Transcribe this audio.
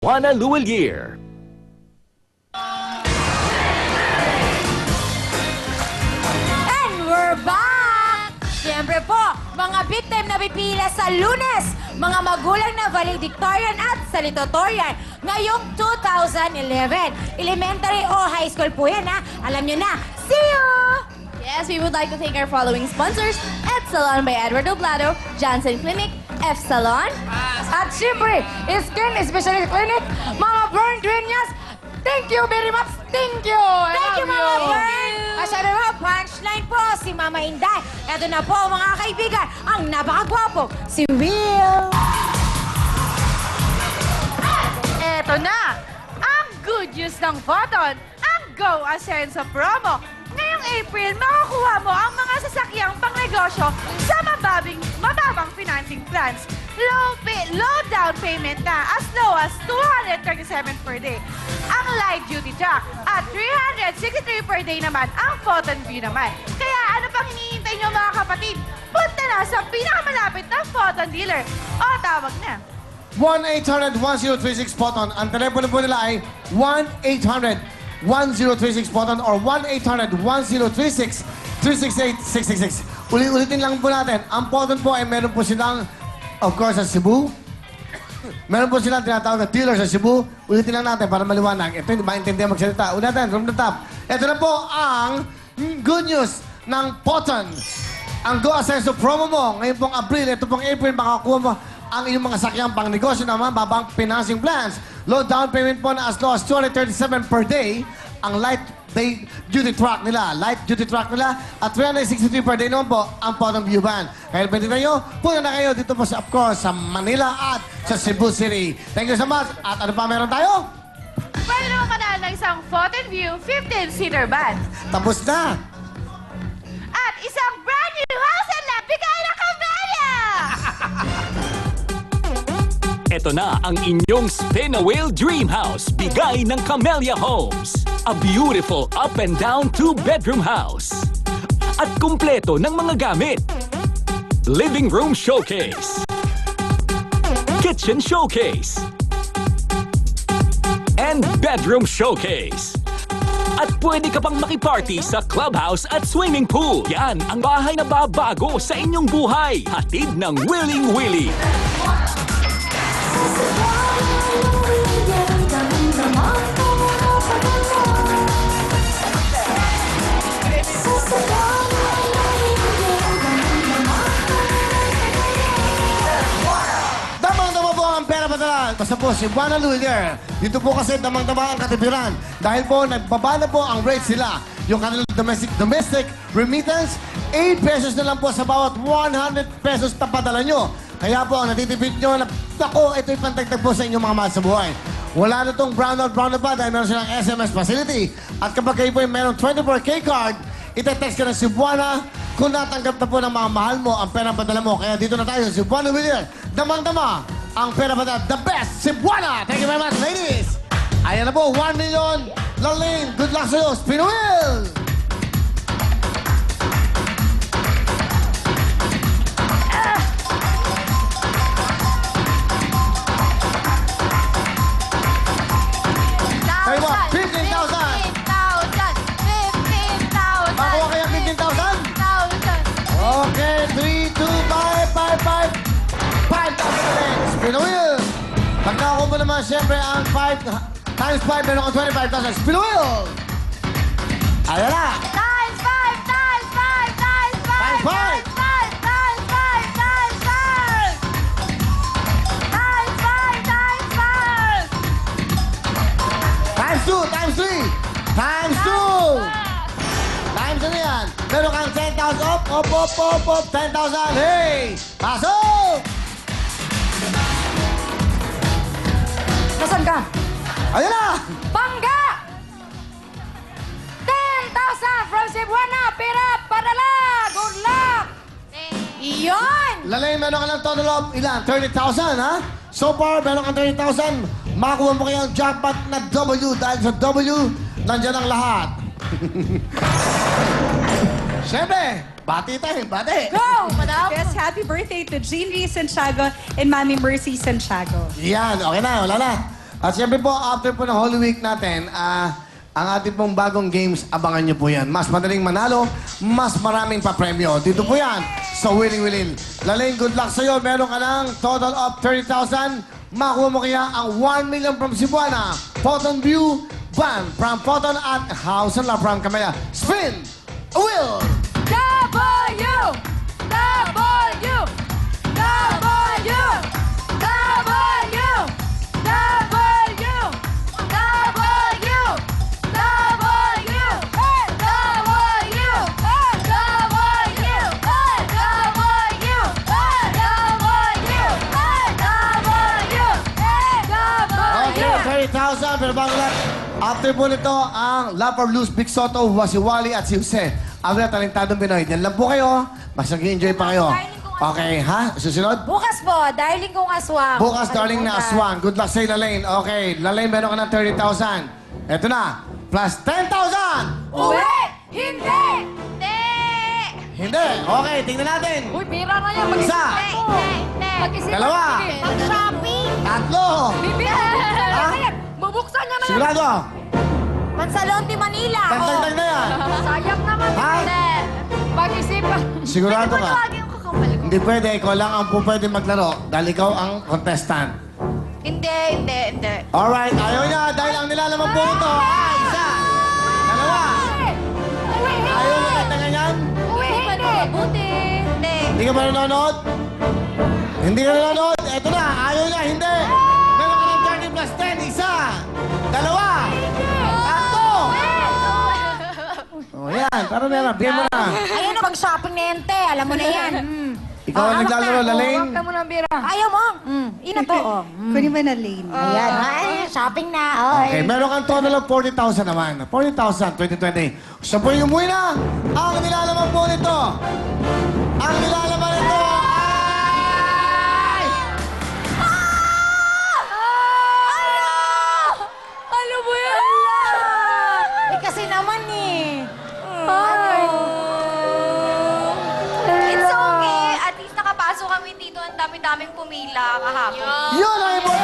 Juana Luwalier. And we're back! Siyempre po, mga victim na pipila sa Lunes, mga magulang na valedictorian at salutatorian ngayong 2011. Elementary o high school po yan, ha? Alam nyo na. See you! Yes, we would like to thank our following sponsors: Ed Salon by Edward Oblado, Johnson Clinic, F Salon, At siyempre, Skin Specialist Clinic, mga Burn Genius, thank you very much. Thank you. Thank you, Mama Burn. Asya na mga punchline po, si Mama Inday. Ito na po, mga kaibigan, ang napakagwapo, si Will. Eto na, ang good news ng Photon, ang Go Ascenso promo. Ngayong April, makukuha mo ang mga sasakyang pangnegosyo sa mababang financing plans. Low down payment na as low as 237 per day ang light duty truck at 363 per day naman ang Photon View naman. Kaya ano pang hinihintay nyo mga kapatid? Punta na sa pinakamalapit na Photon dealer o tawag na 1-800-1036 Photon. Ang telepono po nila ay 1-800-1036 Photon or 1-800-1036-368-666. Ulitin lang po natin. Ang Photon po ay meron po silang, of course, sa Cebu. Meron po silang tinatawag na dealer sa Cebu. Ulitin lang natin para maliwanag. Ito hindi maintindihan magsalita. Ulitin, from the top. Ito na po ang good news ng Photon. Ang Go Ascenso promo mo. Ngayon pong April, ito pong April, makakuha mo ang iyong mga sakyang pang negosyo naman, babang financing plans. Low down payment po na as low as 237 per day. Ang light duty truck nila, at 363 per day naman po ang Photon View Van. Kaya pwede kayo, punta na kayo dito po sa, of course, sa Manila at sa Cebu City. Thank you so much. At ano pa meron tayo? Pwede naman manalo ng isang Photon View 15-seater van. Tapos na. At isang brand new house and lot bigay ng Camellia! Ito na ang inyong Spin a Wheel Dream House, bigay ng Camellia Homes. A beautiful up and down 2-bedroom house. At kumpleto ng mga gamit. Living room showcase. Kitchen showcase. And bedroom showcase. At pwede ka pang makiparty sa clubhouse at swimming pool. Yan ang bahay na babago sa inyong buhay. Hatid ng Willing Willie. Damang-dama po ang pera padala. Basta po, si Juana Luwalier. Dito po kasi damang-dama ang katipiran. Dahil po, nagbaba na po ang rates sila. Yung kanilang domestic remittance, 8 pesos na lang po sa bawat 100 pesos na padala nyo. Kaya po, ang natitipid nyo na, ako, ito'y pantagtag po sa inyong mga mahal sa buhay. Wala na itong brownout pa dahil meron silang SMS facility. At kapag kayo po merong 24K card, itetext ka ng Cebuana kung natanggap na po ng mga mahal mo ang pera padala mo. Kaya dito na tayo, Cebuana Luwalier. Damang-dama ang pera padala. The best, Cebuana! Thank you very much, ladies! Ayan na po, 1 million. Laling, good luck sa'yo. Spin a wheel! Tayo ba? 15,000! 15,000! Makuha kaya 15,000? Okay, 3, 2, 5, 5, 5. 5,000 ulit. Spin a wheel. Pag nakakuha mo naman, siyempre, ang 5 times 5, meron kang 25,000. Spin a wheel. Ayan na. Times 5! Times 5! Times 5! Times 5. Times 5! Times 5! Times 5! Times 5! Times 5! Times 2, times 3, times 2. Times ano yan? Meron kang 10,000. Op. 10,000. Hey! Pasok! Nasaan ka? Ayan na. Bangga! 10,000 from Cebuana. Pera, padala. Good luck. Iyon! Lalay, meron ka ng total of ilan? 30,000, ha? So far, meron kang 30,000. Makakuha mo kayang jackpot na W. Dahil sa W, nandyan ang lahat. Siyempre, bati tayo, bati. Go, madam! Yes, happy birthday to Jean Lee Santiago and Mami Mercy Santiago. Yan, okay na, wala na. At siyempre po, after po ng Holy Week natin, ang ating pong bagong games, abangan nyo po yan. Mas madaling manalo, mas maraming papremyo. Dito po yan, sa Winning Wilin. Lalain, good luck sa'yo. Meron ka ng total of 30,000. Makuha mo kaya ang 1 million from Cebuana. Photon View Van from Photon at House and Love from Camellia. Spin! Wheel! W! W! W! Okay, 30,000. Pero bago lang, after po nito, ang Love for Luz, Big Soto, si at si Jose. Ang mga talentadong Pinoy. Yan lang po kayo. Mas nag-enjoy pa kayo. Okay, ha? Susunod? Bukas po, darling kong aswang. Bukas, darling na aswang. Good luck sa'yo, Lalaine. Okay, Lalaine, meron ka ng 30,000. Eto na, plus 10,000! Uwi! Hindi! Hindi. Okay, tingnan natin. Uy, pira na yan. Isa. Mag-isipan. Dalawa. Mag-shopping. Tatlo. Bibili. Ha? Bubuksan niya na yan. Sigurado. Mansalon di Manila. Tagtagtag na yan. Sayang naman. Ha? Mag-isipan. Sigurado ka. Lagi yung kakapal ko. Hindi pwede. Ikaw lang ang pwede maglaro dahil ikaw ang contestant. Hindi. Alright, ayaw niya dahil ang nilalaman po nito ay isa, dalawa. Ayaw mo katangan yan? Isipan mo mabuti. Hindi. Hindi ka ba nanonood? Hindi ka nanonood? Eto na, ayaw niya, hindi. Meron ka ng 30 plus 10, isa, dalawa, tatlo. O yan, tara na, bigyan mo na. Ayun na, mag-shopping na yan, te. Alam mo na yan. Ikaw ang naglalaro, Lalaine. Ayaw mo? Ina to, oh. Kunin mo na lane. Ayan, ay, shopping na. Okay, meron kang total of 40,000 naman. 40,000, 2020. Siya po yung umuwi na. Ang nilalaman po nito. Ang nilalaman nito ay... Ano mo yan? Eh, kasi naman eh. It's okay. At least nakapasok kami dito. Ang dami-daming pumila kahapon. Yun ang importante.